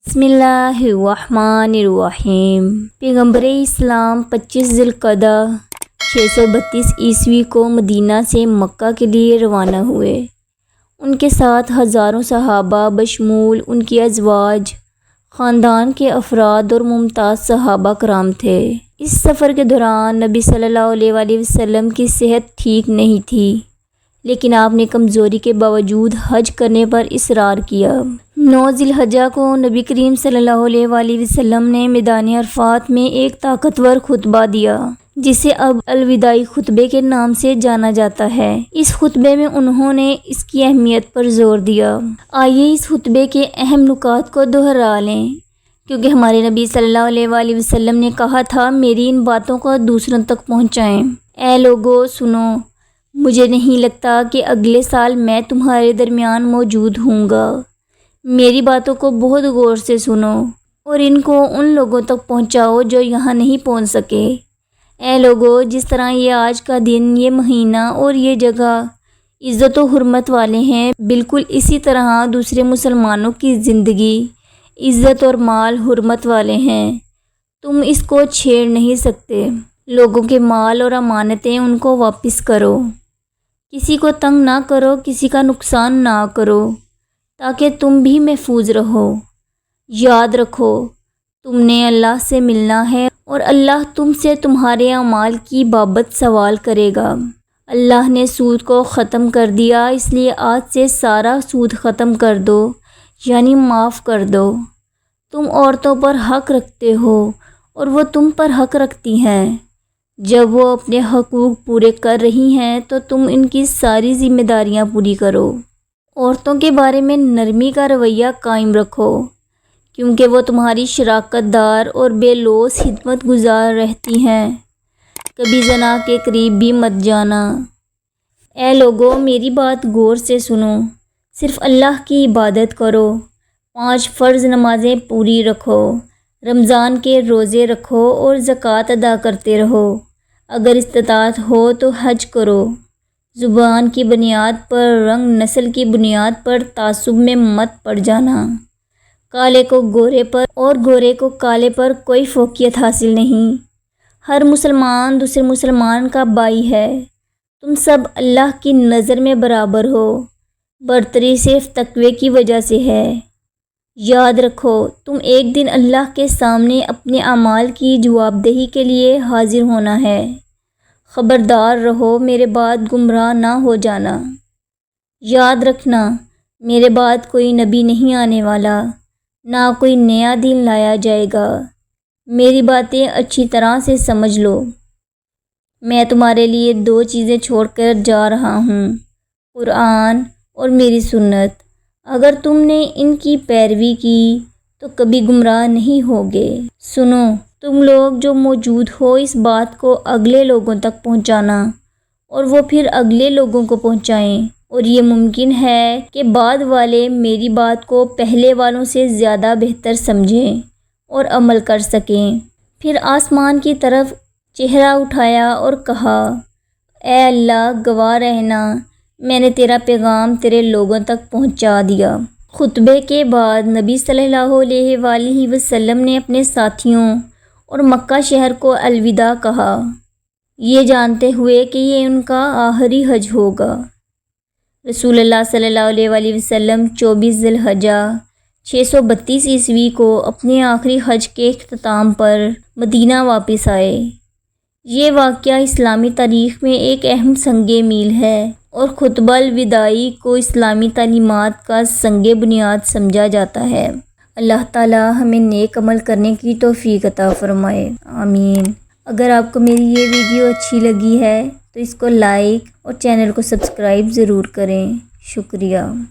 बिस्मिल्लाहिर्रहमानिर्रहीम। पैगम्बर इस्लाम 25 ज़िलक़अदा 632 ईस्वी को मदीना से मक्का के लिए रवाना हुए। उनके साथ हज़ारों सहाबा बशमूल उनकी अज़वाज, ख़ानदान के अफराद और मुमताज़ सहाबा कराम थे। इस सफ़र के दौरान नबी सल्लल्लाहु अलैहि वसल्लम की सेहत ठीक नहीं थी, लेकिन आपने कमज़ोरी के बावजूद हज करने पर इसरार किया। 9 ज़िलहज्जा को नबी करीम सल्लल्लाहु अलैहि वसल्लम ने मैदान अरफ़ात में एक ताकतवर खुतबा दिया, जिसे अब अलविदाई खुतबे के नाम से जाना जाता है। इस खुतबे में उन्होंने इसकी अहमियत पर जोर दिया। आइए इस खुतबे के अहम नुकात को दोहरा लें, क्योंकि हमारे नबी सल्लल्लाहु अलैहि वसल्लम ने कहा था, मेरी इन बातों को दूसरों तक पहुँचाएँ। ऐ लोगो सुनो, मुझे नहीं लगता कि अगले साल मैं तुम्हारे दरमियान मौजूद हूँगा। मेरी बातों को बहुत गौर से सुनो और इनको उन लोगों तक पहुँचाओ जो यहाँ नहीं पहुँच सके। ऐ लोगो, जिस तरह ये आज का दिन, ये महीना और ये जगह इज़्ज़त और हुर्मत वाले हैं, बिल्कुल इसी तरह दूसरे मुसलमानों की ज़िंदगी इज़्ज़त और माल हुर्मत वाले हैं। तुम इसको छेड़ नहीं सकते। लोगों के माल और अमानतें उनको वापस करो। किसी को तंग ना करो, किसी का नुकसान ना करो, ताकि तुम भी महफूज रहो। याद रखो, तुमने अल्लाह से मिलना है और अल्लाह तुमसे तुम्हारे अमाल की बाबत सवाल करेगा। अल्लाह ने सूद को ख़त्म कर दिया, इसलिए आज से सारा सूद ख़त्म कर दो, यानी माफ़ कर दो। तुम औरतों पर हक़ रखते हो और वो तुम पर हक़ रखती हैं। जब वो अपने हकूक़ पूरे कर रही हैं तो तुम इनकी सारी ज़िम्मेदारियां पूरी करो। औरतों के बारे में नरमी का रवैया कायम रखो, क्योंकि वो तुम्हारी शराकतदार और बेलौस खिदमत गुजार रहती हैं। कभी जना के करीब भी मत जाना। ऐ लोगो, मेरी बात गौर से सुनो। सिर्फ़ अल्लाह की इबादत करो। 5 फ़र्ज़ नमाज़ें पूरी रखो। रमज़ान के रोज़े रखो और ज़कात अदा करते रहो। अगर इस्तिताअत हो तो हज करो। ज़ुबान की बुनियाद पर, रंग नस्ल की बुनियाद पर तासुब में मत पड़ जाना। काले को गोरे पर और गोरे को काले पर कोई फ़ौक़ियत हासिल नहीं। हर मुसलमान दूसरे मुसलमान का भाई है। तुम सब अल्लाह की नज़र में बराबर हो। बरतरी सिर्फ़ तक़वे की वजह से है। याद रखो, तुम एक दिन अल्लाह के सामने अपने अमाल की जवाबदेही के लिए हाजिर होना है। ख़बरदार रहो, मेरे बाद गुमराह ना हो जाना। याद रखना, मेरे बाद कोई नबी नहीं आने वाला, ना कोई नया दिन लाया जाएगा। मेरी बातें अच्छी तरह से समझ लो। मैं तुम्हारे लिए 2 चीज़ें छोड़कर जा रहा हूँ, कुरान और मेरी सुन्नत। अगर तुमने इनकी पैरवी की तो कभी गुमराह नहीं होगे। सुनो, तुम लोग जो मौजूद हो, इस बात को अगले लोगों तक पहुंचाना और वो फिर अगले लोगों को पहुंचाएं। और ये मुमकिन है कि बाद वाले मेरी बात को पहले वालों से ज़्यादा बेहतर समझें और अमल कर सकें। फिर आसमान की तरफ चेहरा उठाया और कहा, ऐ अल्लाह, गवाह रहना, मैंने तेरा पैगाम तेरे लोगों तक पहुंचा दिया। खुतबे के बाद नबी सल्लल्लाहु अलैहि वसल्लम ने अपने साथियों और मक्का शहर को अलविदा कहा, ये जानते हुए कि ये उनका आखिरी हज होगा। रसूलुल्लाह सल्लल्लाहु अलैहि वसल्लम 24 ज़िलहज्जा 632 ईस्वी को अपने आखिरी हज के इख्तिताम पर मदीना वापस आए। ये वाक़या इस्लामी तारीख़ में एक अहम संगे मील है और खुतबा अलविदाई को इस्लामी तालीमात का संगे बुनियाद समझा जाता है। अल्लाह ताला हमें नेक अमल करने की तौफ़ीक़ अता फ़रमाए, आमीन। अगर आपको मेरी ये वीडियो अच्छी लगी है तो इसको लाइक और चैनल को सब्सक्राइब ज़रूर करें। शुक्रिया।